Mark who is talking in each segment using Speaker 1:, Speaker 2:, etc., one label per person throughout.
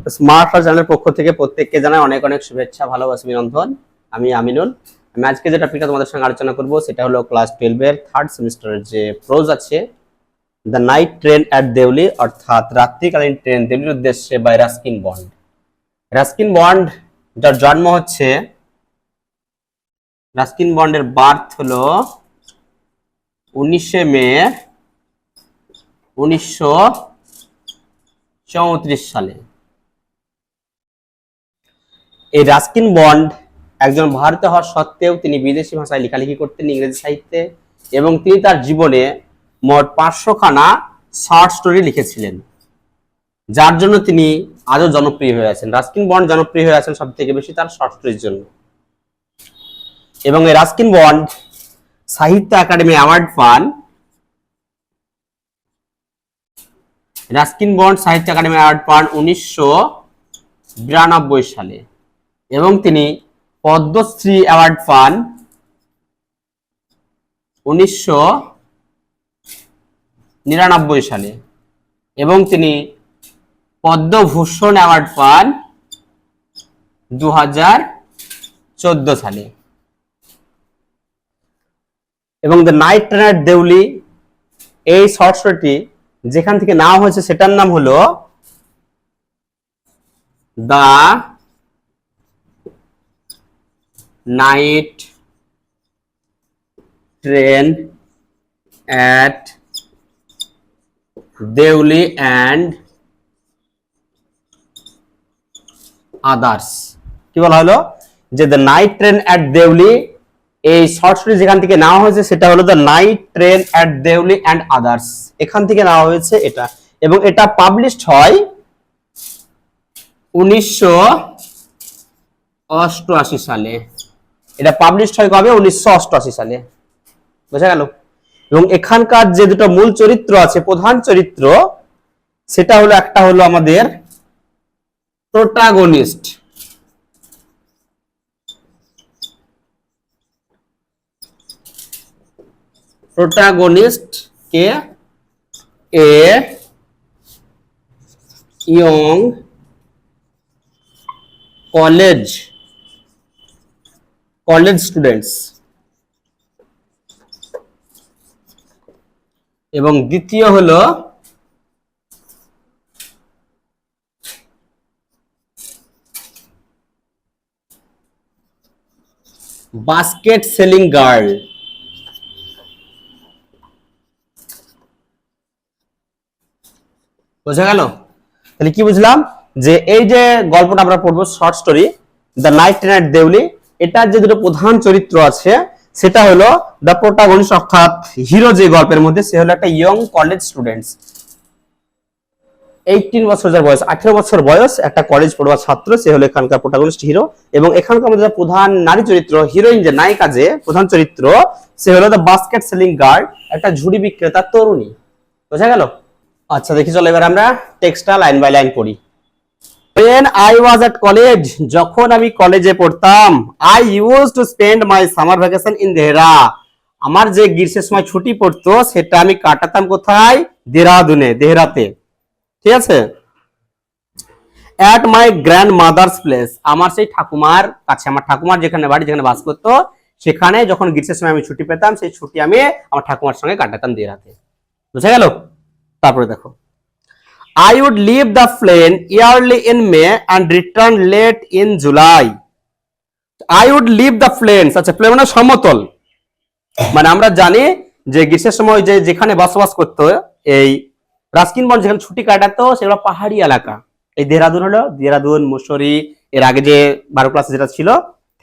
Speaker 1: Smart for চ্যানেলের পক্ষ থেকে প্রত্যেককে জানাই অনেক অনেক শুভেচ্ছা, ভালোবাসা, অভিনন্দন। আমি আমিনুল। আমি আজকে যে টপিকটা তোমাদের সঙ্গে আলোচনা করব সেটা হলো ক্লাস 12 এর থার্ড সেমিস্টারের যে প্রোজ আছে, the night train at Deoli, অর্থাৎ রাত্রিকালীন ট্রেন দেউলির উদ্দেশ্যে by Ruskin Bond. Ruskin Bond যার জন্ম হচ্ছে, রাস্কিন বন্ডের বার্থ হলো 19 মে 1934 সালে। এই রাস্কিন বন্ড একজন ভারতীয় হওয়া সত্ত্বেও তিনি বিদেশি ভাষায় লেখালেখি করতেন, ইংরেজি সাহিত্যে, এবং তিনি তার জীবনে মোট 500 খানা শর্ট স্টোরি লিখেছিলেন, যার জন্য তিনি আজও জনপ্রিয় হয়ে আছেন। রাস্কিন বন্ড জনপ্রিয় হয়ে আছেন সব থেকে বেশি তার শর্ট স্টোরির জন্য। এবং এই রাস্কিন বন্ড সাহিত্য একাডেমি অ্যাওয়ার্ড পান। রাস্কিন বন্ড সাহিত্য একাডেমি অ্যাওয়ার্ড পান 1992 সালে, এবং তিনি পদ্মশ্রী অ্যাওয়ার্ড পান 1999 সালে, এবং তিনি পদ্মভূষণ অ্যাওয়ার্ড পান 2014 সালে। এবং the night train at Deoli, এই শর্ট স্টোরিটি যেখান থেকে নেওয়া হয়েছে সেটার নাম হলো the night train at Deoli and others. কি বলা হলো যে the night train at Deoli, এই শর্ট স্টোরি যেখান থেকে নেওয়া হয়েছে সেটা হলো the night train at Deoli and others. এখান থেকে নেওয়া হয়েছে এটা, এবং এটা পাবলিশড হয় 1988 সালে। এটা পাবলিশড হয় কবে? 1988 সালে। বোঝা গেল? এবং এখানকার যে দুটো মূল চরিত্র আছে, প্রধান চরিত্র, সেটা হলো, একটা হলো আমাদের protagonist. Protagonist K a young college students, এবং দ্বিতীয় হলো বাস্কেট সেলিং গার্ল। বোঝা গেল? তাহলে কি বুঝলাম যে এই যে গল্পটা আমরা পড়বো, short story the night train at Deoli, এটার যে দুটো প্রধান চরিত্র আছে সেটা হলো দ্য প্রোটাগনিস্ট, অর্থাৎ হিরো যে গল্পের মধ্যে, সে হলো একটা ইয়ং কলেজ স্টুডেন্টস। 18 বছর যার বয়স, 18 বছর বয়স, একটা কলেজ পড়ুয়া ছাত্র, সে হলো এখানকার প্রোটাগনিস্ট হিরো। এবং এখানকার মধ্যে প্রধান নারী চরিত্র, হিরোইন যে নায়িকা, যে প্রধান চরিত্র, সে হলো দ্য বাস্কেট সেলিং গার্ল, একটা ঝুড়ি বিক্রেতা তরুণী। বোঝা গেল? আচ্ছা, দেখি চলো এবার আমরা টেক্সটটা লাইন বাই লাইন পড়ি। When I was at college, যখন আমি কলেজে পড়তাম, I used to spend my summer vacation in Dehra. আমার যে গ্রীষ্মের সময় ছুটি পড়তো সেটা আমি কাটাতাম কোথায়? দেহরাদুনে, দেহরাতে। ঠিক আছে? At my grandmother's place, আমার সেই ঠাকুমার কাছে, আমার ঠাকুমার যেখানে বাড়ি, যেখানে বাস করতো, সেখানে যখন গ্রীষ্মের সময় আমি ছুটি পেতাম, সেই ছুটি আমি আমার ঠাকুমার সঙ্গে কাটাতাম দেহরাতে। বুঝা গেল? তারপরে দেখো, I would leave the plane early in May and return late in July. I would leave the plains, আচ্ছা, প্লেন মানে সমতল, মানে আমরা জানি যে গ্রীষ্মের সময় যে যেখানে বসবাস করতো এই রাস্কিন বন্ড, যেখানে ছুটি কাটাতো, সেগুলো পাহাড়ি এলাকা। এই দেহরাদুন হলো, দেহরাদুন, মুসৌরি, এর আগে যে 12 ক্লাসে যেটা ছিল,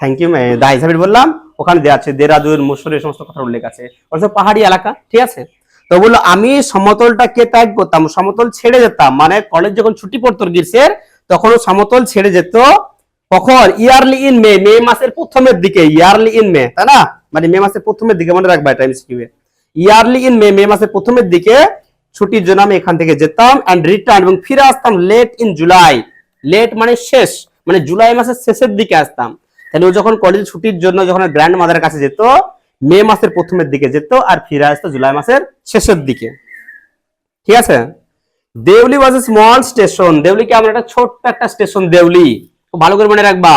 Speaker 1: থ্যাংক ইউ দা হিসাবে বললাম, ওখানে দেওয়া আছে দেহরাদুন, মুসৌরি, সমস্ত কথা উল্লেখ আছে, অর্থাৎ পাহাড়ি এলাকা। ঠিক আছে? তো বললো আমি সমতলটাকে ত্যাগ করতাম, সমতল ছেড়ে যেতাম, মানে কলেজ যখন ছুটি পড়তো গ্রীষ্মের, তখন সমতল ছেড়ে যেত। কখন? ইয়ারলি ইন মে, মে মাসের প্রথমের দিকে, ইয়ারলি ইন মে, তাই না? মানে মে মাসের প্রথমের দিকে, মনে রাখবা এটা MCQ A. Yearly in May, মে মাসের প্রথমের দিকে ছুটির জন্য আমি এখান থেকে যেতাম, এন্ড রিটার্ন, এবং ফিরে আসতাম লেট ইন জুলাই। লেট মানে শেষ, মানে জুলাই মাসের শেষের দিকে আসতাম। তাহলে ও যখন কলেজ ছুটির জন্য যখন গ্র্যান্ড মাদারের কাছে যেত, মে মাসের প্রথমের দিকে যেত, আর ফিরে আসতো জুলাই মাসের শেষের দিকে। ঠিক আছে? দেউলি ওয়াজ এ স্মল স্টেশন। দেউলি কি আমরা একটা ছোট্ট একটা স্টেশন দেউলি, খুব ভালো করে মনে রাখবা।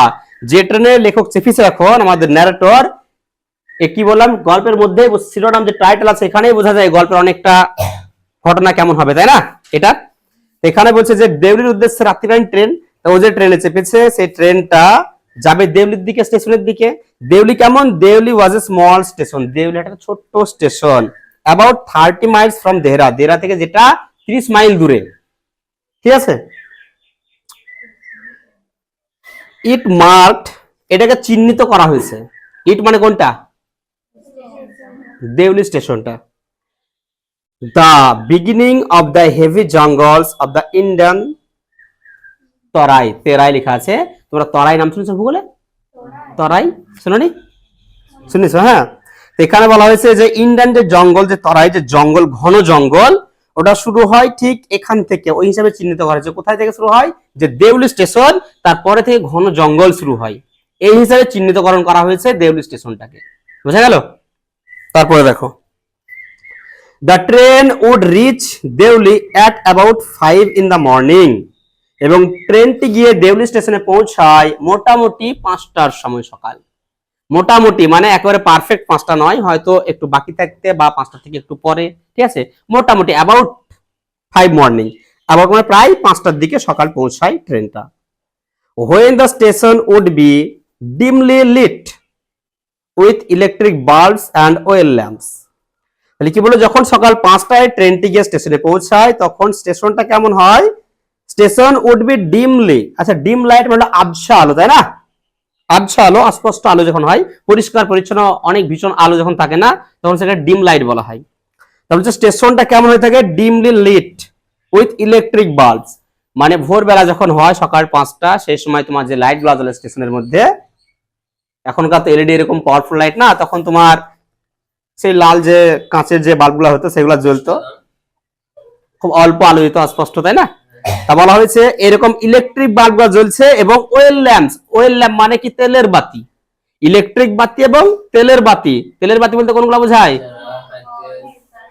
Speaker 1: যে ট্রেনের লেখক চেপিছে এখন আমাদের ন্যারেটর, কি বললাম গল্পের মধ্যে শিরোনাম যে টাইটেল আছে এখানেই বোঝা যায় গল্পের অনেকটা ঘটনা কেমন হবে, তাই না? এটা এখানে বলছে যে দেউলির উদ্দেশ্যে রাত্রিকালীন ট্রেন, তো ও যে ট্রেনে চেপেছে সেই ট্রেনটা যাবে দেউলির দিকে, স্টেশনের দিকে। দেউলি কেমন? দেউলি ওয়াজ এ স্মল স্টেশন। দেউলি একটা ছোট্ট station, about 30 Miles from Dehra, Dehra থেকে যেটা 30 মাইল দূরে, ঠিক আছে। ইট মার্কড, এটাকে চিহ্নিত করা হয়েছে। ইট মানে কোনটা? দেউলি স্টেশনটা। The beginning of the heavy jungles of the Indian Terai, Terai লেখা আছে। তোমরা তরাই নাম শুনেছো ভূগোলে? তরাই শুনোনি? শুনেছো, হ্যাঁ। এখানে বলা হয়েছে যে ইন্ডিয়ান যে জঙ্গল, যে তরাই যে জঙ্গল, ঘন জঙ্গল, ওটা শুরু হয় ঠিক এখান থেকে। ওই হিসাবে চিহ্নিত করা হয়েছে। কোথায় থেকে শুরু হয়? যে দেউলি স্টেশন, তারপরে থেকে ঘন জঙ্গল শুরু হয়, এই হিসাবে চিহ্নিতকরণ করা হয়েছে দেউলি স্টেশনটাকে। বোঝা গেল? তারপরে দেখো, the train would reach Deoli at about 5 in the morning, এবং ট্রেনটি গিয়ে দেউলি স্টেশনে পৌঁছায় মোটামুটি 5টার সময় সকাল। মোটামুটি মানে একেবারে পারফেক্ট 5টা নয়, হয়তো একটু বাকি থাকতে বা 5টা থেকে একটু পরে, ঠিক আছে। মোটামুটি অ্যাবাউট 5 মর্নিং, অ্যাবাউট মানে প্রায় 5টার দিকে সকাল পৌঁছায় ট্রেনটা। When the station would be dimly lit with electric bulbs and oil lamps, তাহলে কি বলো, যখন সকাল 5টায় ট্রেনটি গিয়ে স্টেশনে পৌঁছায় তখন স্টেশনটা কেমন হয়? স্টেশন উড বি ডিমলি, আচ্ছা ডিম লাইট মানে আবছা আলো, তাই না? আবছা আলো, অস্পষ্ট আলো যখন হয়, পরিষ্কার পরিচ্ছন্ন অনেক ভীষণ আলো যখন থাকে না, তখন সেটা ডিম লাইট বলা হয়। তাহলে স্টেশনটা কেমন হয়ে থাকে? Dimly lit with electric bulbs, মানে ভোরবেলা যখন হয় সকাল 5টা, সেই সময় তোমার যে লাইট গুলো জ্বলে স্টেশনের মধ্যে, এখনকার তো এলইডি এরকম পাওয়ারফুল লাইট না, তখন তোমার সেই লাল যে কাঁচের যে বাল্বগুলো হতো সেগুলো জ্বলতো, খুব অল্প আলো দিত, অস্পষ্ট, তাই না? তা বলা হয়েছে এরকম ইলেকট্রিক বাল্বগুলো জ্বলছে, এবং ওয়েল ল্যাম্পস, ওয়েল ল্যাম্প মানে কি? তেলের বাতি। ইলেকট্রিক বাতি এবং তেলের বাতি। তেলের বাতি বলতে কোনগুলো বোঝায়?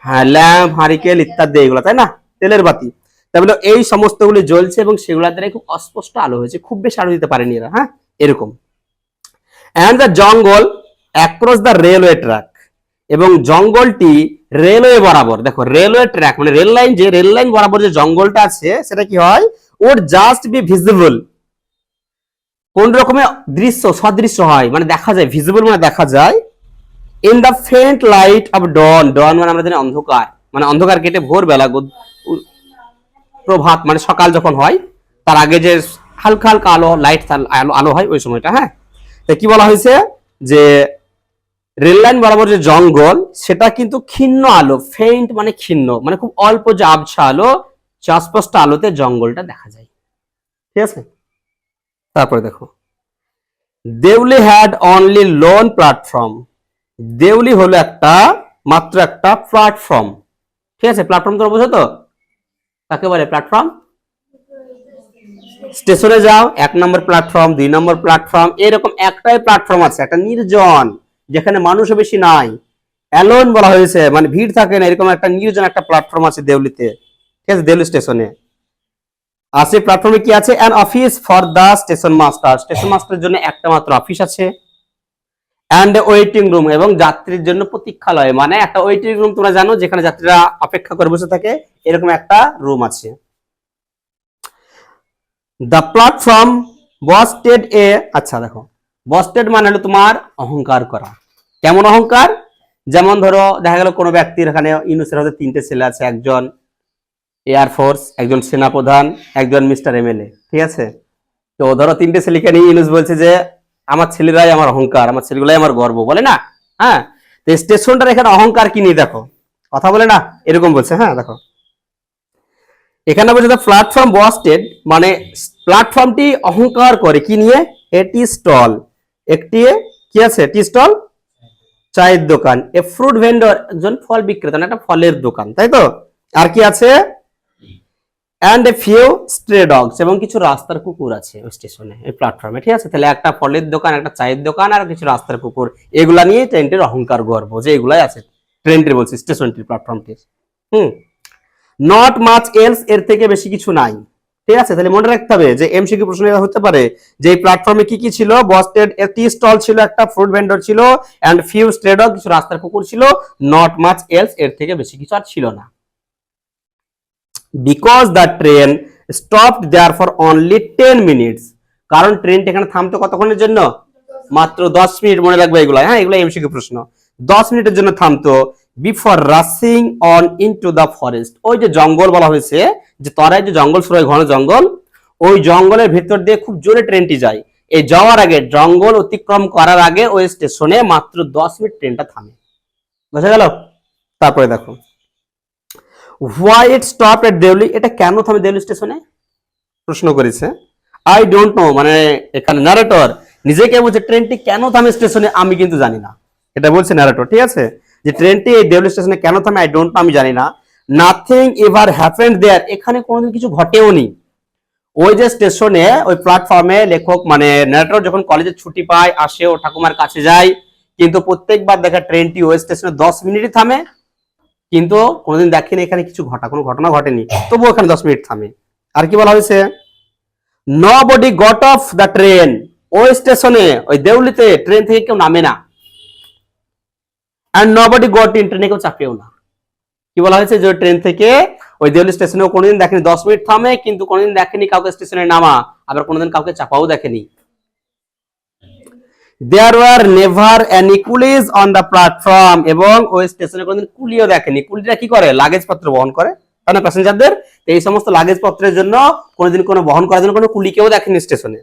Speaker 1: হ্যাঁ, ল্যাম্প, হারিকেন ইত্যাদি এগুলো, তাই না? তেলের বাতি। তাহলে এই সমস্তগুলি জ্বলছে এবং সেগুলোর দ্বারা খুব অস্পষ্ট আলো হয়েছে, খুব বেশি আলো দিতে পারেনি এরা, হ্যাঁ, এরকম। And the jungle across the railway track, এবং জঙ্গলটি রেলওয়ে বরাবর, দেখো রেলওয়ে ট্র্যাক মানে রেল লাইন, যে রেল লাইন বরাবর যে জঙ্গলটা আছে সেটা কি হয়? ওর জাস্ট বি ভিজিবল, কোন রকমের দৃশ্য, সদৃশ্য হয়, মানে দেখা যায়, ভিজিবল মানে দেখা যায়। In the ফেন্ট light of dawn, ডন মানে আমরা জানি অন্ধকার, মানে অন্ধকার কেটে ভোরবেলা, প্রভাত মানে সকাল যখন হয় তার আগে যে হালকা হালকা আলো, লাইট আলো হয় ওই সময়টা, হ্যাঁ। তো কি বলা হয়েছে যে রেল লাইন বরাবর যে জঙ্গল সেটা কিন্তু ক্ষীণ আলো, ফেইন্ট মানে ক্ষীণ, মানে খুব অল্প যে আবছা আলো, অস্পষ্ট আলোতে জঙ্গলটা দেখা যায়, ঠিক আছে। তারপরে দেখো, Deoli had only lone platform, Deoli হলো একটা মাত্র একটা প্ল্যাটফর্ম, ঠিক আছে। প্ল্যাটফর্ম তো বোঝো তো, কাকে বলে প্ল্যাটফর্ম? স্টেশনে যাও 1 নম্বর প্ল্যাটফর্ম, 2 নম্বর প্ল্যাটফর্ম, এরকম একটাই প্ল্যাটফর্ম আছে, একটা নির্জন, যেখানে মানুষও বেশি নাই, অ্যালোন বলা হয়েছে, মানে ভিড় থাকে না, এরকম একটা নির্জন একটা প্ল্যাটফর্ম আছে দেউলিতে, ঠিক আছে, দেউলি স্টেশনে। আর সেই প্ল্যাটফর্মে কি আছে? An office for the station master, station মাস্টারের জন্য একটা মাত্র অফিস আছে। অ্যান্ড ওয়েটিং রুম, এবং যাত্রীর জন্য প্রতীক্ষালয়, মানে একটা ওয়েটিং রুম তোমরা জানো যেখানে যাত্রীরা অপেক্ষা করে বসে থাকে, এরকম একটা রুম আছে। দ্য প্ল্যাটফর্ম বস্টেড এ, আচ্ছা দেখো, বস্টেড মানে হলো তোমার অহংকার করা। কেমন অহংকার? যেমন ধরো দেখা গেল কোনো ব্যক্তির এখানে ইউনুসের হাতে 3টে ছেলে আছে, একজন এয়ারফোর্স, একজন সেনাপ্রধান, একজন মিস্টার এমএলএ, ঠিক আছে। তো ধরো 3টে ছেলেকে নিয়ে ইউনুস বলছে যে আমার ছেলেরাই আমার অহংকার, আমার ছেলেগুলাই আমার গর্ব, বলে না? হ্যাঁ, তো স্টেশনটার এখানে অহংকার কি নিয়ে দেখো, কথা বলে না, এরকম বলছে, হ্যাঁ দেখো এখানে বলছে দ্য প্ল্যাটফর্ম বস্টেড, মানে প্ল্যাটফর্মটি অহংকার করে কি নিয়ে? এটি স্টল, একটি কি আছে? টি স্টল, চায়ের দোকান। এ ফ্রুট ভেন্ডর, একজন ফল বিক্রেতা, একটা ফলের দোকান, তাই তো। আর কি আছে? অ্যান্ড এ ফিউ স্ট্রে ডগস, এবং কিছু রাস্তার কুকুর আছে ওই স্টেশনে, এই প্ল্যাটফর্মে, ঠিক আছে। তাহলে একটা ফলের দোকান, একটা চায়ের দোকান, আর কিছু রাস্তার কুকুর, এগুলা নিয়ে ট্রেনটির অহংকার গর্ব, যে এগুলাই আছে ট্রেনটির, বলছি স্টেশনটির, প্ল্যাটফর্মটির। নট মাচ এলস, এর থেকে বেশি কিছু নাই। ঠিক আছে, তাহলে মনে রাখতে হবে যে এমসিকিউ প্রশ্ন হতে পারে যে এই প্ল্যাটফর্মে কি কি ছিল। বস্টেড টি স্টল ছিল, একটা ফ্রুট ভেন্ডর ছিল, এন্ড ফিউ স্ট্রে ডগ, কিছু রাস্তার কুকুর ছিল। নট মাচ এলস, এর থেকে বেশি কিছু আর ছিল না। Because the train stopped there for only 10 minutes, কারণ ট্রেনটা এখানে থামতো কতক্ষণের জন্য? মাত্র 10 মিনিট। মনে রাখবে এগুলো, হ্যাঁ এগুলো এমসিকিউ প্রশ্ন। 10 মিনিটের জন্য থামতো। Before rushing on into the forest, ওই যে জঙ্গল বলা হয়েছে, যে তরাই যে জঙ্গল শুরু হয়, ঘন জঙ্গল, ওই জঙ্গলের ভেতর দিয়ে খুব জোরে ট্রেনটি যায়। এই যাওয়ার আগে, জঙ্গল অতিক্রম করার আগে ওই স্টেশনে মাত্র 10 মিনিট ট্রেনটা থামে। বোঝা গেল? তারপরে দেখো, হোয়াই ইট স্টপ এট দেউলি, এটা কেন থামে দেউলি স্টেশনে প্রশ্ন করেছে। আই ডোন্ট নো, মানে এখানে ন্যারেটর নিজেকে বলছে ট্রেনটি কেন থামে স্টেশনে, আমি কিন্তু জানি না, এটা বলছে ন্যারেটর। ঠিক আছে, যে ট্রেনটি এই দেউলি স্টেশনে কেন থামে আই ডোন্ট নো, আমি জানি না। নাথিং এভার হ্যাপেন্ড দেয়ার, এখানে কোনোদিন কিছু ঘটেও নি। ওই যে স্টেশনে, ওই প্ল্যাটফর্মে লেখক মানে ন্যারেটর যখন কলেজে ছুটি পায়, আসে, ও ঠাকুমার কাছে যায়, কিন্তু প্রত্যেকবার দেখা ট্রেনটি ওই স্টেশনে 10 মিনিটই থামে, কিন্তু কোনোদিন দেখেনি এখানে কিছু কোনো ঘটনা ঘটেনি, তবুও এখানে 10 মিনিট থামে। আর কি বলা হয়েছে, nobody got off the train, ওই স্টেশনে, ওই দেউলিতে ট্রেন থেকে কেউ নামে না। এন্ড নবডি গট ইন, ট্রেনে কেউ চাপেও না। কি বলা হয়েছে, যে ট্রেন থেকে ওই দেউলি স্টেশনেও কোনোদিন দেখেনি 10 মিনিট থামে, কিন্তু কোনোদিন দেখেনি কাউকে স্টেশনে নামা, আবার কোনোদিন কাউকে চাপাও দেখেনি। There were never any coolies on the platform, এবং ওই স্টেশনে কোনোদিন কুলিও দেখেনি। কুলিটা কি করে, লাগেজ পত্র বহন করে, তাই না, প্যাসেঞ্জারদের। এই সমস্ত লাগেজ পত্রের জন্য কোনোদিন কোনো বহন করার জন্য কোনো কুলিকেও দেখেনি স্টেশনে।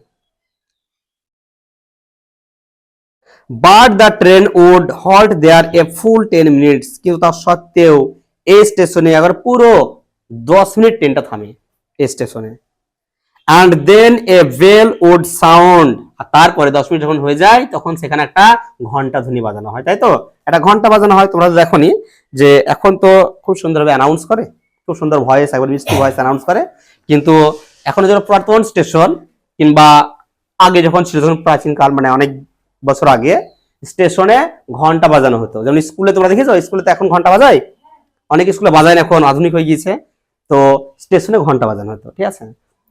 Speaker 1: But the train would halt there a full 10 minutes, কিন্তু তার সত্ত্বেও এই স্টেশনে আবার পুরো 10 মিনিট ট্রেনটা থামে এই স্টেশনে। And then a bell would sound, আর তারপরে 10 মিনিট যখন হয়ে যায়, তখন সেখানে একটা ঘন্টা ধ্বনি বাজানো হয়, তাই তো, একটা ঘন্টা বাজানো হয়। তোমরা দেখোনি যে এখন তো খুব সুন্দরভাবে অ্যানাউন্স করে, খুব সুন্দর ভয়েস, একবার মিষ্টি ভয়েস অ্যানাউন্স করে, কিন্তু এখন যখন পুরাতন স্টেশন কিংবা আগে যখন ছিল, যখন প্রাচীন কাল, মানে অনেক বছর আগে, স্টেশনে ঘন্টা বাজানো হতো। যেমন স্কুলে তোমরা দেখেছো, স্কুলে তো এখন ঘন্টা বাজায়, অনেক স্কুলে বাজায় না, এখন আধুনিক হয়ে গিয়েছে, তো স্টেশনে ঘন্টা বাজানো হতো। ঠিক আছে,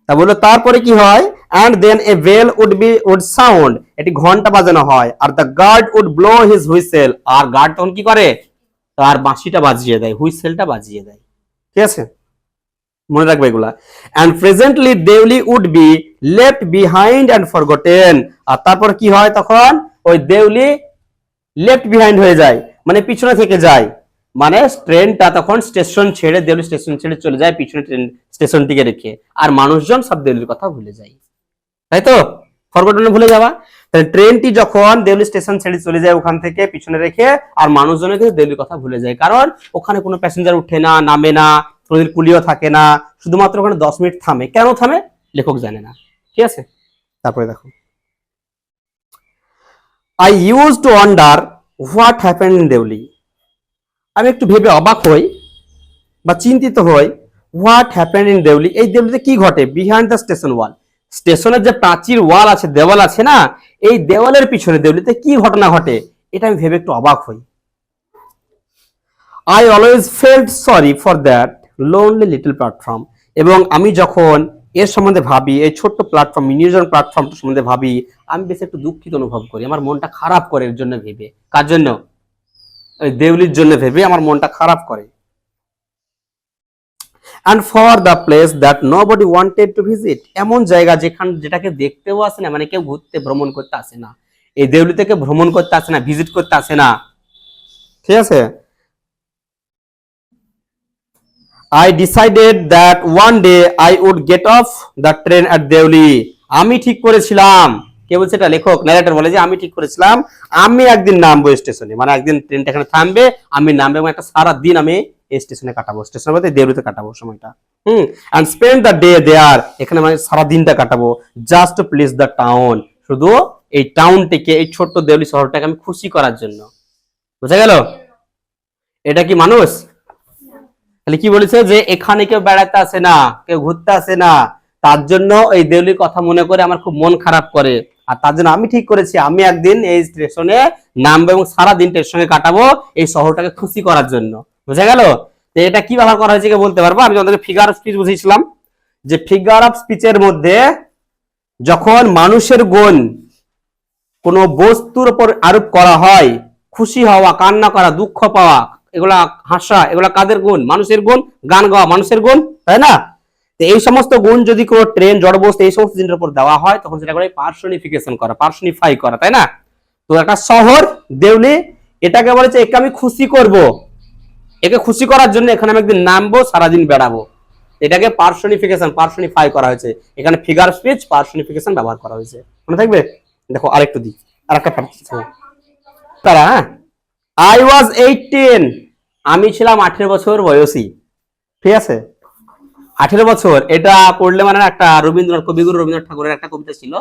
Speaker 1: তা বললো তারপরে কি হয়, and then a bell would sound, এটি ঘন্টা বাজানো হয়, আর the guard would blow his whistle, আর গার্ড তখন কি করে, তার বাঁশিটা বাজিয়ে দেয়, হুইসেলটা বাজিয়ে দেয়। ঠিক আছে, মনে রাখবে এগুলা। And presently Deoli would be left behind and forgotten, আর তারপর কি হয়, তখন ওই দেউলি লেফট বিহাইন্ড হয়ে যায়, মানে পিছনে থেকে যায়, মানে ট্রেনটা তখন স্টেশন ছেড়ে, দেউলি স্টেশন ছেড়ে চলে যায়, পিছনে ট্রেন স্টেশনটিকে রেখে, আর মানুষজন সব দেউলির কথা ভুলে যায়, তাই তো, ফরগটনে ভুলে যাওয়া। তাহলে ট্রেনটি যখন দেউলি স্টেশন ছেড়ে চলে যায় ওখান থেকে পিছনে রেখে, আর মানুষজনের কিন্তু দেউলির কথা ভুলে যায়, কারণ ওখানে কোনো প্যাসেঞ্জার উঠে না, নামে না, কোনোদিন কুলিও থাকে না, শুধুমাত্র ওখানে 10 মিনিট থামে। কেন থামে লেখক জানে না। ঠিক আছে, তারপরে দেখো, I use to wonder what happened in Deoli, আমি একটু ভেবে অবাক হই বা চিন্তিত হই, হোয়াট হ্যাপেন্ড ইন দেউলি, এই দেউলিতে কি ঘটে, বিহাইন্ড দ্য স্টেশন ওয়াল, স্টেশনের যে প্রাচীর ওয়াল আছে, দেওয়াল আছে না, এই দেওয়ালের পিছনে দেউলিতে কি ঘটনা ঘটে, এটা আমি ভেবে একটু অবাক হই। I always felt sorry for that lonely little platform, এবং আমি যখন এর সম্বন্ধে ভাবি, এই ছোট্ট প্ল্যাটফর্ম, মিনিজন প্ল্যাটফর্ম সম্বন্ধে ভাবি, আমি বেশ একটু দুঃখিত অনুভব করি, আমার মনটা খারাপ করে এর জন্য ভেবে। কার জন্য, ওই দেউলির জন্য ভেবে আমার মনটা খারাপ করে। and for the place that nobody wanted to visit, এমন জায়গা যেটাকে দেখতেও আসে না, মানে কেউ ঘুরতে ভ্রমণ করতে আসে না, এই দেউলি থেকে ভ্রমণ করতে আসে না, ভিজিট করতে আসে না। ঠিক আছে, I decided that one day I would get off the train at Deuli, আমি ঠিক করেছিলাম, কে বলছে এটা, লেখক, ন্যারেটর বলে যে আমি ঠিক করেছিলাম আমি একদিন নামবো স্টেশনে, মানে একদিন ট্রেনটা এখানে থামবে, আমি নামবো এবং একটা সারা দিন আমি এই স্টেশনে কাটাবো, স্টেশনের মধ্যে দেউলিতে কাটাবো সময়টা, and spend the day there, এখানে মানে সারা দিনটা কাটাবো, just to please the town, শুধু এই টাউনটিকে, এই ছোট্ট দেউলি শহরটাকে আমি খুশি করার জন্য। বুঝা গেল, এটা কি মানুষ? তাহলে কি বলেছে, যে এখানে কেউ বেড়াতে আসে না, কেউ ঘুরতে আসে না, তার জন্য এই দেউলির কথা মনে করে আমার খুব মন খারাপ করে, আর তার জন্য আমি ঠিক করেছি আমি একদিন এই স্টেশনে নামবো এবং সারা দিন এর সঙ্গে কাটাবো, এই শহরটাকে খুশি করার জন্য। বুঝা গেল? তো এটা কি ব্যবহার করা হয়েছে কে বলতে পারবো? আমি তোমাদেরকে ফিগার অফ স্পিচ বুঝিয়েছিলাম যে ফিগার অফ স্পিচের মধ্যে যখন মানুষের গুণ কোন বস্তুর উপর আরোপ করা হয়, খুশি হওয়া, কান্না করা, দুঃখ পাওয়া, এগুলা হাসা, এগুলা কাদের গুণ? মানুষের গুণ। গান গাওয়া মানুষের গুণ, তাই না? তো এই সমস্ত গুণ যদি কোনো ট্রেন, জড়বস্তু, এই সমস্ত জিনিসের উপর দেওয়া হয় তখন সেটা করে পার্সনিফিকেশন করা, পার্সনিফাই করা, তাই না? তো একটা শহর দেউলি, এটাকে বলেছে একে আমি খুশি করব, একে খুশি করার জন্য এখানে আমি একদিন নামবো, সারাদিন বেড়াবো, এটাকে পার্সনিফিকেশন, পার্সনিফাই করা হয়েছে। এখানে ফিগার স্পিচ, পার্সনিফিকেশন ব্যবহার করা হয়েছে। মনে থাকবে? দেখো আরেকটু দিই, আরেকটা তারা, আই ওয়াজ 18, আমি ছিলাম 18 বছর বয়সী। ঠিক আছে, 18 বছর, এটা পড়লে মানে একটা রবীন্দ্রনাথ, কবিগুরু রবীন্দ্রনাথ ঠাকুরের একটা কবিতা ছিল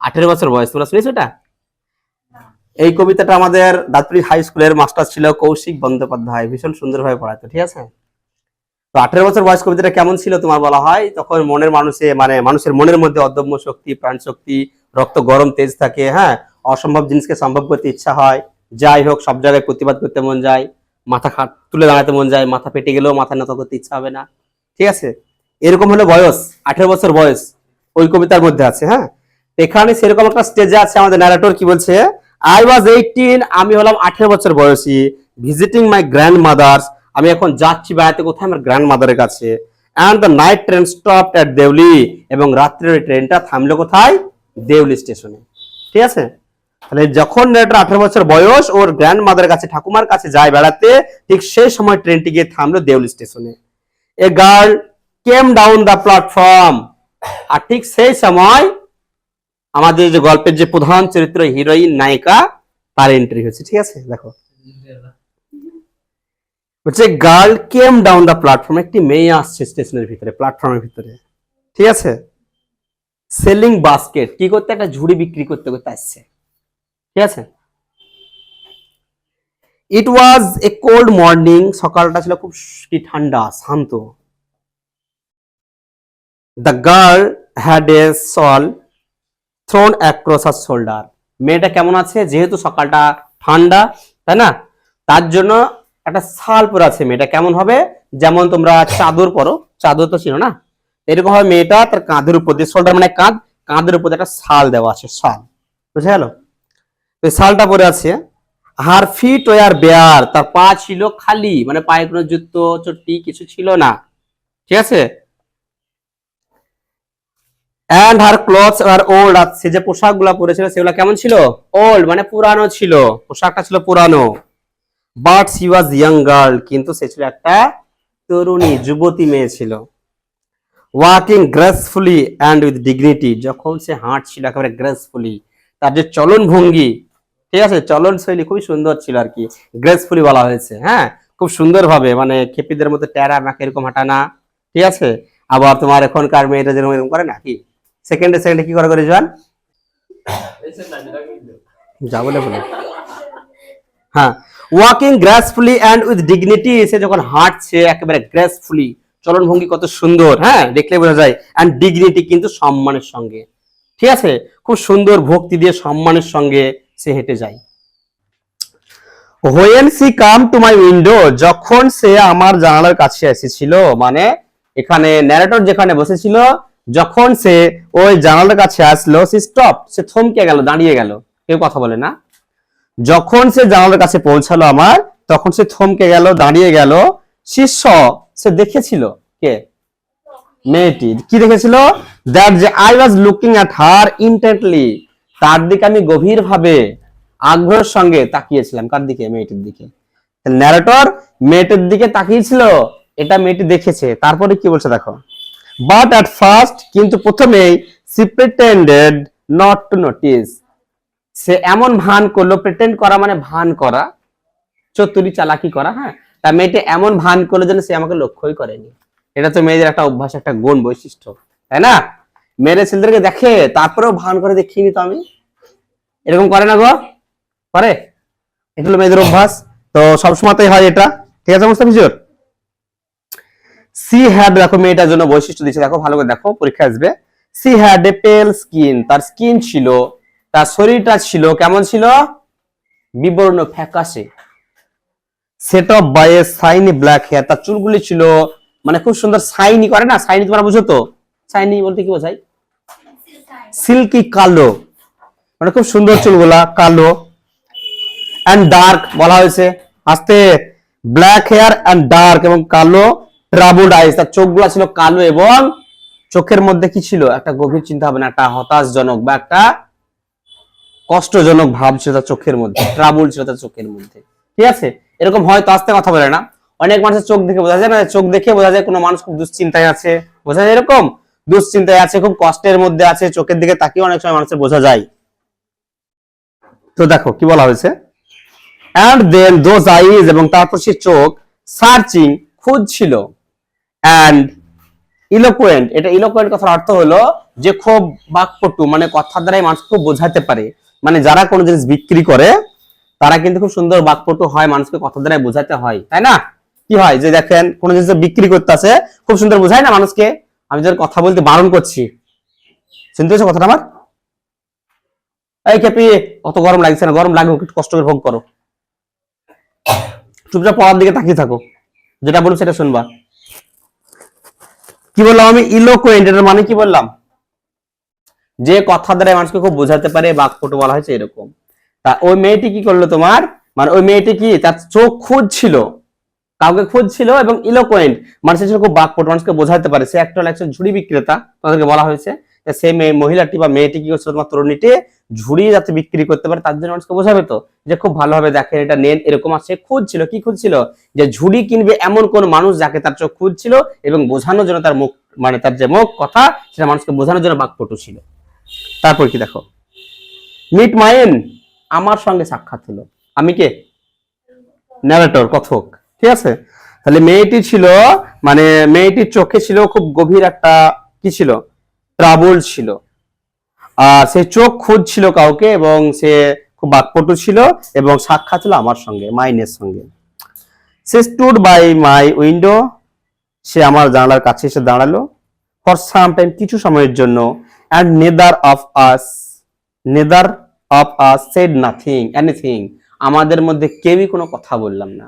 Speaker 1: 18 বছর বয়স। তোমরা শুনেছো এটা? এই কবিতাটা আমাদের দাঁতপুরি হাই স্কুলের মাস্টার ছিল কৌশিক বন্দ্যোপাধ্যায়, ভীষণ সুন্দরভাবে পড়াতো। ঠিক আছে, তো 18 বছর বয়স কবিতাটা কেমন ছিল তোমার বলা হয়? তখন মনের মানুষে মানে মানুষের মনের মধ্যে অদম্য শক্তি, প্রাণ শক্তি, রক্ত গরম তেজ থাকে, হ্যাঁ, অসম্ভব জিনিসকে সম্ভব করতে ইচ্ছা হয়, যাই হোক সব জায়গায় প্রতিবাদ করতে মন যায়, মাথা তুলে দাঁড়াতে মন যায়, মাথা পেটে গেলেও মাথা নত করতে ইচ্ছা হবে না। ঠিক আছে, এরকম হলো বয়স, 18 বছর বয়স ওই কবিতার মধ্যে আছে। হ্যাঁ, এখানে সেরকম একটা স্টেজে আছে আমাদের ন্যারেটর, কি বলছে? আই ওয়াজ 18, আমি হলাম 18 বছর বয়সী, ভিজিটিং মাই গ্র্যান্ড মাদার্স, আমি এখন যাচ্ছি বেড়াতে কোথায়? আমার গ্র্যান্ড মাদারের কাছে। And the night train stopped at Deoli, এবং রাত্রের ট্রেনটা থামলো কোথায়? দেউলি স্টেশনে। ঠিক আছে, তাহলে যখন ন্যারেটর 18 বছর বয়স, ওর গ্র্যান্ড মাদারের কাছে, ঠাকুমার কাছে যায় বেড়াতে, ঠিক সেই সময় ট্রেনটি গিয়ে থামলো দেউলি স্টেশনে। A girl came down the platform, আর ঠিক সেই সময় আমাদের যে গল্পের যে প্রধান চরিত্র, হিরোইন, নায়িকা, তার এন্ট্রি হয়েছে। ঠিক আছে, দেখো হচ্ছে girl came down the platform, একটি মেয়ে আসছে স্টেশনের ভিতরে, প্ল্যাটফর্মের ভিতরে। ঠিক আছে, সেলিং বাস্কেট, কি করতে? একটা ঝুড়ি বিক্রি করতে করতে আসছে। ঠিক আছে, ইট ওয়াজ এ কোল্ড মর্নিং, সকালটা ছিল খুব কি ঠান্ডা, শান্ত। The girl had a shawl thrown across her shoulder, মেয়েটা কেমন আছে? যেহেতু সকালটা ঠান্ডা, তাই না, তার জন্য একটা শাল পরে আছে। মেয়েটা কেমন হবে? যেমন তোমরা চাদর পরো, চাদর তো ছিল না, এরকম ভাবে মেয়েটা তার কাঁধের উপর দিয়ে, শোল্ডার মানে কাঁধ, কাঁধের উপর একটা শাল দেওয়া আছে, শাল, বুঝে গেল? তো শালটা পরে আছে। হার ফিট ওয়ার বেয়ার, তার পা ছিল খালি, মানে পায়ে কোনো জুতো চটি কিছু ছিল না। ঠিক আছে, and her clothes are old, আর সে যে পোশাকগুলো পরেছিল সেগুলো কেমন ছিল? ওল্ড মানে পুরানো ছিল, পোশাকটা ছিল পুরানো। But she was young girl, কিন্তু সে ছিল একটা তরুণী, যুবতী মেয়ে ছিল। Walking gracefully and with dignity, যখন সে হাঁটছিল একেবারে গ্রেসফুলি, তার যে চলন ভঙ্গি, ঠিক আছে, চলন শৈলী খুবই সুন্দর ছিল আর কি, গ্রেসফুলি বলা হয়েছে। হ্যাঁ, খুব সুন্দর ভাবে, মানে খেপিদের মধ্যে টেরা নাকে এরকম হাঁটানা। ঠিক আছে, আবার তোমার এখনকার মেয়েটা যেরকম এরকম করে না, কি সেকেন্ডে সেকেন্ডে কি করে জোয়ান যা বলে বলে, হ্যাঁ, walking gracefully and with dignity, সে যখন হাঁটছে একেবারে গ্রেসফুলি, চলন ভঙ্গি কত সুন্দর, হ্যাঁ, দেখলে বোঝা যায়। অ্যান্ড ডিগনিটি, কিন্তু সম্মানের সঙ্গে। ঠিক আছে, খুব সুন্দর ভক্তি দিয়ে সম্মানের সঙ্গে সে হেঁটে যায়। When she come to my window, যখন সে আমার জানালার কাছে এসেছিল, মানে এখানে ন্যারেটর যেখানে বসেছিল, যখন সে ওই জানালার কাছে আসলো, সে স্টপ, সে থমকে গেল, দাঁড়িয়ে গেল, কেউ কথা বলে না। যখন সে জানালার কাছে পৌঁছালো আমার, তখন সে থমকে গেল, দাঁড়িয়ে গেল। শীর্ষ, সে দেখেছিল, কে? মেয়েটি। কি দেখেছিল? দ্যাট যে I was looking at her ইন্টেন্টলি, তার দিকে আমি গভীর ভাবে আগ্রহের সঙ্গে তাকিয়েছিলাম। কার দিকে? মেয়েটির দিকে। ন্যারেটর মেয়েটির দিকে তাকিয়েছিল, এটা মেয়েটি দেখেছে। তারপরে কি বলছে দেখো, বাট অ্যাট ফার্স্ট, কিন্তু প্রথমেই, she pretended not to notice, সে এমন ভান করলো, প্রিটেন্ড করা মানে ভান করা, চতুরি চালাকি করা। হ্যাঁ, তা মেয়েটি এমন ভান করলো যেন সে আমাকে লক্ষ্যই করেনি। এটা তো মেয়েদের একটা অভ্যাস, একটা গুণ, বৈশিষ্ট্য, তাই না? মেয়েরা ছেলেদেরকে দেখে তারপরেও ভান করে দেখিনি তো আমি, এরকম করে না গো? করে, এটা হলো মেয়েদের অভ্যাস। তো সবসময়তেই হয় এটা। ঠিক আছে মুস্তাফিজুর? সি হ্যাড, দেখো মেয়েটার জন্য বৈশিষ্ট্য দিচ্ছে, দেখো ভালো করে দেখো, পরীক্ষা আসবে। সি হ্যাড এ পেল স্কিন, তার স্কিন ছিল, তার শরীরটা ছিল কেমন ছিল? বিবর্ণ, ফ্যাকাশে। Set off by a shiny black hair, তার চুলগুলি ছিল মানে খুব সুন্দর শাইনি করে না, শাইনি তোমরা বুঝো তো, শাইনি বলতে কি বোঝায়, সিল্কি কালো, মানে খুব সুন্দর চুলগুলা কালো। এন্ড ডার্ক বলা হয়েছে আস্তে, ব্ল্যাক হেয়ার এন্ড ডার্ক এবং কালো, ট্রাবলড আইস, তার চোখগুলা ছিল কালো এবং চোখের মধ্যে কি ছিল, একটা গভীর চিন্তা ভাবনা, একটা হতাশজনক বা একটা কষ্টজনক ভাব ছিল তার চোখের মধ্যে, ট্রাবল ছিল তার চোখের মধ্যে। ঠিক আছে, এরকম হয়তো আস্তে কথা বলে না, অনেক মানুষের চোখ দেখে বোঝা যায় না, চোখ দেখে বোঝা যায় কোনো মানুষ খুব দুশ্চিন্তায় আছে, বোঝা যায় এরকম দুশ্চিন্তায় আছে, খুব কষ্টের মধ্যে আছে, চোখের দিকে তাকিয়ে অনেক সময় মানুষের বোঝা যায়। তো দেখো কি বলা হয়েছে, and then those eyes, এবং তারপর সে চোখ, সার্চিং খুঁজছিল, and eloquent, এটা eloquent কথার অর্থ হলো যে খুব বাকপটু, মানে কথার দ্বারাই মানুষ খুব বোঝাতে পারে, মানে যারা কোনো জিনিস বিক্রি করে তারা কিন্তু খুব সুন্দর বাকপটু হয়, মানুষকে কথার দ্বারাই বোঝাতে হয়, তাই না? কি হয় যে দেখেন কোন জিনিস বিক্রি করতেছে খুব সুন্দর বোঝায় না মানুষকে, আমি যখন কথা বলতে বারণ করছি, শুনতে পেয়েছো কথাটা আমার? এই খেপি, অত গরম লাগছে না, গরম লাগবে একটু কষ্ট করে ভোগ করো, চুপচাপ পড়ার দিকে তাকিয়ে থাকো, যেটা বলবো সেটা শুনবা। কি বললাম আমি, ইলোকুয়েন্ট, এর মানে কি বললাম, যে কথা দ্বারা মানুষকে খুব বোঝাতে পারে, বাকপটু বলা হয়েছে এরকম। তা ওই মেয়েটি কি করলো তোমার, মানে ওই মেয়েটি কি তার চোখ খুঁজছিল, কাউকে খুঁজছিল, এবং ইলোকুয়েন্ট মানুষের ছিল খুব বাকপটু, মানুষকে বোঝাতে পারে, সে একটা একজন ঝুড়ি বিক্রেতা, তাদেরকে বলা হয়েছে সেই মহিলাটি বা মেয়েটি কি করছে, তোমার তরুণীটি ঝুড়ি যাতে বিক্রি করতে পারে তার জন্য মানুষকে বোঝাবে তো, যে খুব ভালোভাবে দেখেন এটা নেন এরকম, আর সে খুঁজছিল, কি খুঁজছিল, যে ঝুড়ি কিনবে এমন কোন মানুষ যাকে তার চোখ খুঁজছিল, এবং বোঝানোর জন্য তার মুখ, মানে তার যে মুখ কথা সেটা মানুষকে বোঝানোর জন্য বাকপটু ছিল। তারপর কি দেখো, মিট মাইন, আমার সঙ্গে সাক্ষাৎ হলো, আমি কে, ন্যারেটর, কথক। ঠিক আছে, তাহলে মেয়েটি ছিল, মানে মেয়েটির চোখে ছিল খুব গভীর একটা কি ছিল, ট্রাবল ছিল, আর সে চোখ খুঁজছিল কাউকে, এবং সে খুব বাকপটু ছিল, এবং সাক্ষাৎ হলো আমার সঙ্গে, মাইনের সঙ্গে। সে স্টুড বাই মাই উইন্ডো, সে আমার জানালার কাছে এসে দাঁড়ালো, ফর সাম টাইম, কিছু সময়ের জন্য, and neither of us said nothing anything, আমাদের মধ্যে কেউই কোনো কথা বললাম না।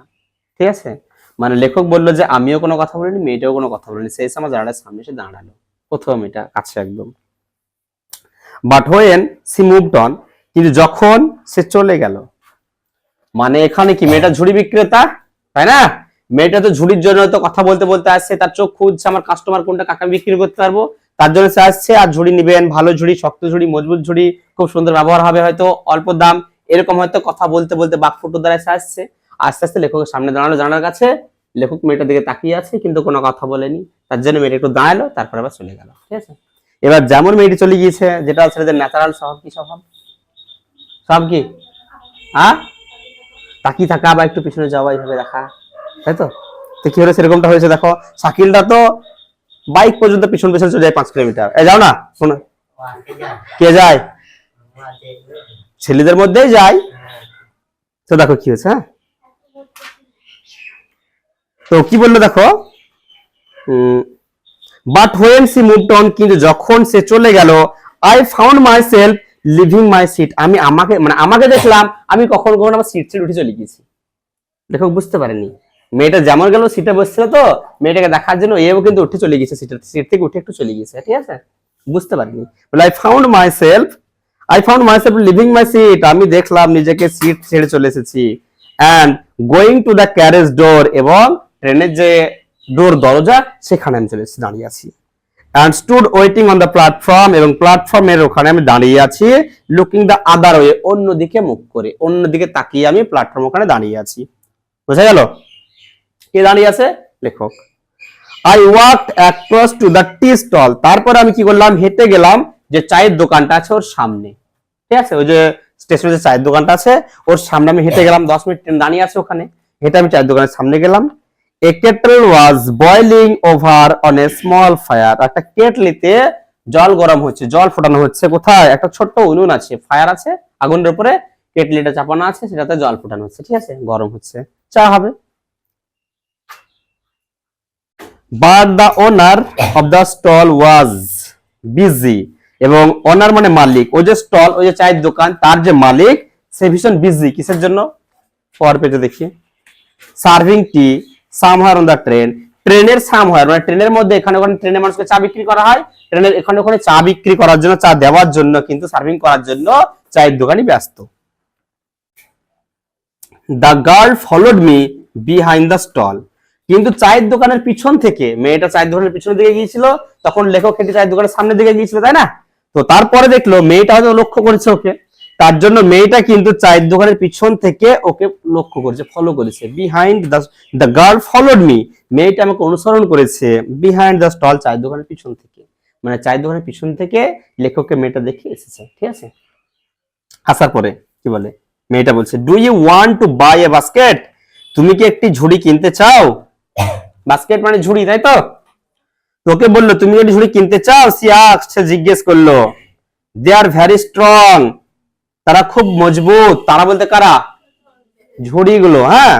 Speaker 1: ঠিক আছে, মানে লেখক বললো যে আমিও কোনো কথা বলিনি, মেয়েটাও কোনো কথা বলিনি, সে এসে আমার জানালার সামনে এসে দাঁড়ালো, প্রথম এটা কাছে একদম। But when she moved on, কিন্তু যখন সে চলে গেল, মানে এখানে কি মেয়েটা ঝুড়ি বিক্রেতা, তাই না, মেয়েটা তো ঝুড়ির জন্য তো কথা বলতে বলতে আসছে, তার চোখ খুঁজছে আমার কাস্টমার কোনটা কাকে বিক্রি করতে পারবো, তার জন্য সে আসছে, আর ঝুড়ি নিবেন, ভালো ঝুড়ি, শক্ত ঝুড়ি, মজবুত ঝুড়ি, খুব সুন্দর ব্যবহার হবে, হয়তো অল্প দাম, এরকম হয়তো কথা বলতে বলতে বাকপটু দ্বারা সে আসছে, আস্তে আস্তে লেখকের সামনে দাঁড়ালো জানালার কাছে, লেখক মেয়েটার দিকে তাকিয়ে আছে কিন্তু কোনো কথা বলেনি, তার জন্য মেয়েটা একটু দাঁড়ালো, তারপর আবার চলে গেল। ঠিক আছে, এবার যেমন মেয়েটি চলে গিয়েছে, যেটা ছেলেদের ন্যাচারাল স্বভাব, কি স্বভাব, সব কি, হ্যাঁ, তাকিয়ে থাকা বা একটু পিছনে যাওয়া, এইভাবে দেখা, তাই তো। তো কি হলো, সেরকমটা হয়েছে, দেখো শাকিলটা তো বাইক পর্যন্ত পিছন পিছন চলে যায় 5 কিলোমিটার, এই যাও না শোনো, কে যায়, ছেলেদের মধ্যেই যায়। তো দেখো কি হয়েছে, হ্যাঁ, তো কি বললো দেখো, but when she moved on, কিন্তু যখন সে চলে গেল, I found my self leaving my seat, আমি আমাকে, মানে আমাকে দেখলাম আমি কখন কখন আমার সিট ছেড়ে উঠে চলে গেছি। লেখক বুঝতে পারেনি, মেয়েটা যেমন গেল সিটে বসছিল, তো মেয়েটাকে দেখার জন্য এও কিন্তু উঠে চলে গেছে, সিট থেকে উঠে একটু চলে গেছে। ঠিক আছে, বুঝতে পারিনি, বলে I found my self leaving my seat, আমি দেখলাম নিজেকে সিট ছেড়ে চলে এসেছি, and going to the carriage door, এবং ট্রেনের যে ডোর দরজা সেখানে আমি চলে এসেছি, দাঁড়িয়ে আছি, and stood waiting on the platform, এবং প্ল্যাটফর্মের ওখানে আমি দাঁড়িয়ে আছি, লুকিং দ্য আদার ওয়ে, অন্যদিকে মুখ করে, অন্যদিকে তাকিয়ে আমি প্ল্যাটফর্ম ওখানে দাঁড়িয়ে আছি। বোঝা গেল, কে দাঁড়িয়ে আছে, লেখক। I walked across to the tea stall, তারপরে আমি কি করলাম, হেঁটে গেলাম যে চায়ের দোকানটা আছে ওর সামনে। ঠিক আছে, ওই যে স্টেশনে যে চায়ের দোকানটা আছে ওর সামনে আমি হেঁটে গেলাম, 10 মিনিট ট্রেন দাঁড়িয়ে আছে ওখানে, হেঁটে আমি চায়ের দোকানের সামনে গেলাম। A kettle was boiling over on a small fire, একটা কেটলিতে জল গরম হচ্ছে, জল ফোটানো হচ্ছে, কোথায়, একটা ছোট্ট উনুন আছে, ফায়ার আছে, আগুনের উপরে কেটলিটা চাপানো আছে, সেটাতে জল ফোটানো হচ্ছে, ঠিক আছে, গরম হচ্ছে, চা হবে। But the owner of the stall was busy, এবং ওনার মানে মালিক, ওই যে স্টল, ওই যে চায়ের দোকান, তার যে মালিক সে ভীষণ বিজি, কিসের জন্য, পর পেজে দেখি, serving T সামহার on the train, ট্রেনের সামহার মানে ট্রেনের মধ্যে এখানে ওখানে ট্রেনে মানুষকে চা বিক্রি করা হয়, ট্রেনের এখানে ওখানে চা বিক্রি করার জন্য, চা দেওয়ার জন্য, কিন্তু সার্ভিং করার জন্য চায়ের দোকানি ব্যস্ত। The girl followed me behind the stall, কিন্তু চায়ের দোকানের পিছন থেকে, মেয়েটা চায়ের দোকানের পিছনের দিকে গিয়েছিল, তখন লেখক হেঁটে চায়ের দোকানের সামনের দিকে গিয়েছিল, তাই না? তো তারপরে দেখলো মেয়েটা হয়তো লক্ষ্য করেছে ওকে, তার জন্য মেয়েটা কিন্তু চায়ের দোকানের পিছন থেকে ওকে লক্ষ্য করেছে, ফলো করেছে। Behind the girl followed me, মেয়েটা আমাকে অনুসরণ করেছে। বিহাইন্ড দ্য স্টল, চায়ের দোকানের পিছন থেকে, মানে চায়ের দোকানের পিছন থেকে লেখককে মেয়েটা দেখে এসেছে, ঠিক আছে? আসার পরে কি বলে, মেয়েটা বলছে, do you want to buy a basket, তুমি কি একটি ঝুড়ি কিনতে চাও? বাস্কেট মানে ঝুড়ি, তাই তো? তোকে বললো তুমি একটি ঝুড়ি কিনতে চাও? সে জিজ্ঞেস করলো। দে আর ভেরি স্ট্রং, তারা খুব মজবুত। তারা বলতে কারা? ঝুড়িগুলো। হ্যাঁ,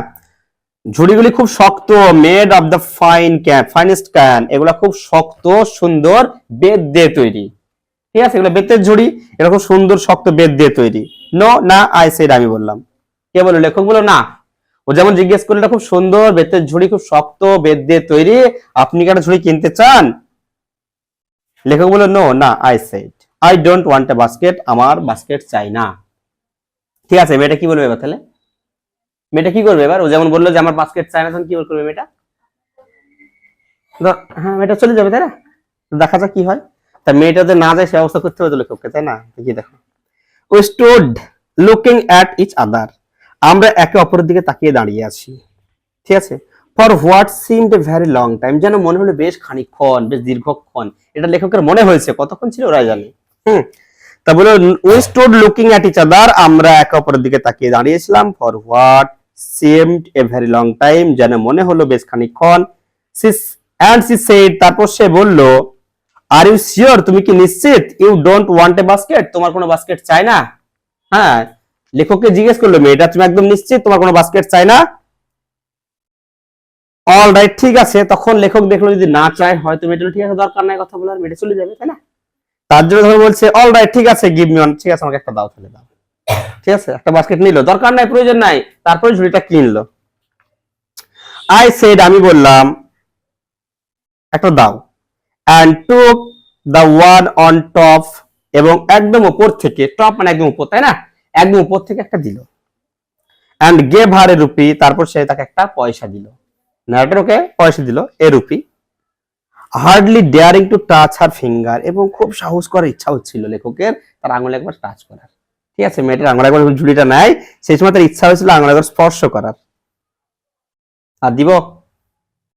Speaker 1: ঝুড়িগুলি খুব শক্ত। Made of the finest can, এগুলা খুব শক্ত সুন্দর বেত দিয়ে তৈরি, ঠিক আছে? এগুলো বেতের ঝুড়ি, এটা খুব সুন্দর শক্ত বেত দিয়ে তৈরি। নো, না, আই সেড, আমি বললাম। কে বললো? লেখক বললো না। ও যেমন জিজ্ঞেস করলো, এটা খুব সুন্দর বেতের ঝুড়ি, খুব শক্ত বেত দিয়ে তৈরি, আপনি কি একটা ঝুড়ি কিনতে চান? লেখক বললো নো, না, I said I don't want a basket, আমার বাস্কেট চাই না। ঠিক আছে, মেয়েটা কি বলবে এবার তাহলে? মেয়েটা কি করবে এবার? ও যেমন বললো যে আমার বাস্কেট চাই না, তখন কি করবে মেয়েটা? হ্যাঁ, মেয়েটা চলে যাবে, তাই না? দেখা যাক কি হয়। তা মেয়েটা যে না যায় সে অবস্থা করতে হবে তো লেখককে, তাই না? কি দেখো, we stood looking at each other, আমরা একে অপরের দিকে তাকিয়ে দাঁড়িয়ে আছি, ঠিক আছে? for what seemed a very long time, যেন মনে হলো বেশ খানিকক্ষণ, বেশ দীর্ঘক্ষণ। এটা লেখকের মনে হয়েছে, কতক্ষণ ছিল ওরা জানে। তা বলে we stood looking at each other, আমরা একে অপরের দিকে তাকিয়ে দাঁড়িয়েছিলাম। for what seemed a very long time, যেন মনে হলো বেশ খানিকক্ষণ। she said, তারপর সে বলল, আর ইউ শিওর, তুমি কি নিশ্চিত? You don't want a basket, তোমার কোনো বাস্কেট চাই না? হ্যাঁ, লেখককে জিজ্ঞেস করলো মেয়েটা, তুমি একদম নিশ্চিত তোমার কোনো বাস্কেট চাই না? অল রাইট, ঠিক আছে। তখন লেখক দেখলো যদি না চায়, হয়তো মেয়েটা ঠিক আছে, দরকার নাই কথা বলার, মেয়েটা চলে যাবে, তাই না? তার জন্য তখন বলছে অল রাইট, ঠিক আছে, গিভ মি ওয়ান, ঠিক আছে আমাকে একটা দাও, তাহলে দাও। ঠিক আছে, একটা বাস্কেট নিল, দরকার নাই, প্রয়োজন নাই, তারপরে ঝুড়িটা কিনলো। আই সেড, আমি বললাম, একটা দাও। and took the one on top, এবং একদম উপর থেকে, টপ মানে একদম উপর, তাই না? একদম উপর থেকে একটা দিল। and gave her a rupee, তারপর সে তাকে একটা পয়সা দিল। নারেটর ওকে পয়সা দিল, a rupee. Hardly daring to touch her finger, এবং খুব সাহস করার ইচ্ছা হচ্ছিল লেখকের তার আঙুল একবার টাচ করার। ঠিক আছে, মেয়েটার আঙুল একবার ঝুড়িটা নেয়, সেই সময় তার ইচ্ছা হয়েছিল আঙুল একবার স্পর্শ করার। আর দিব?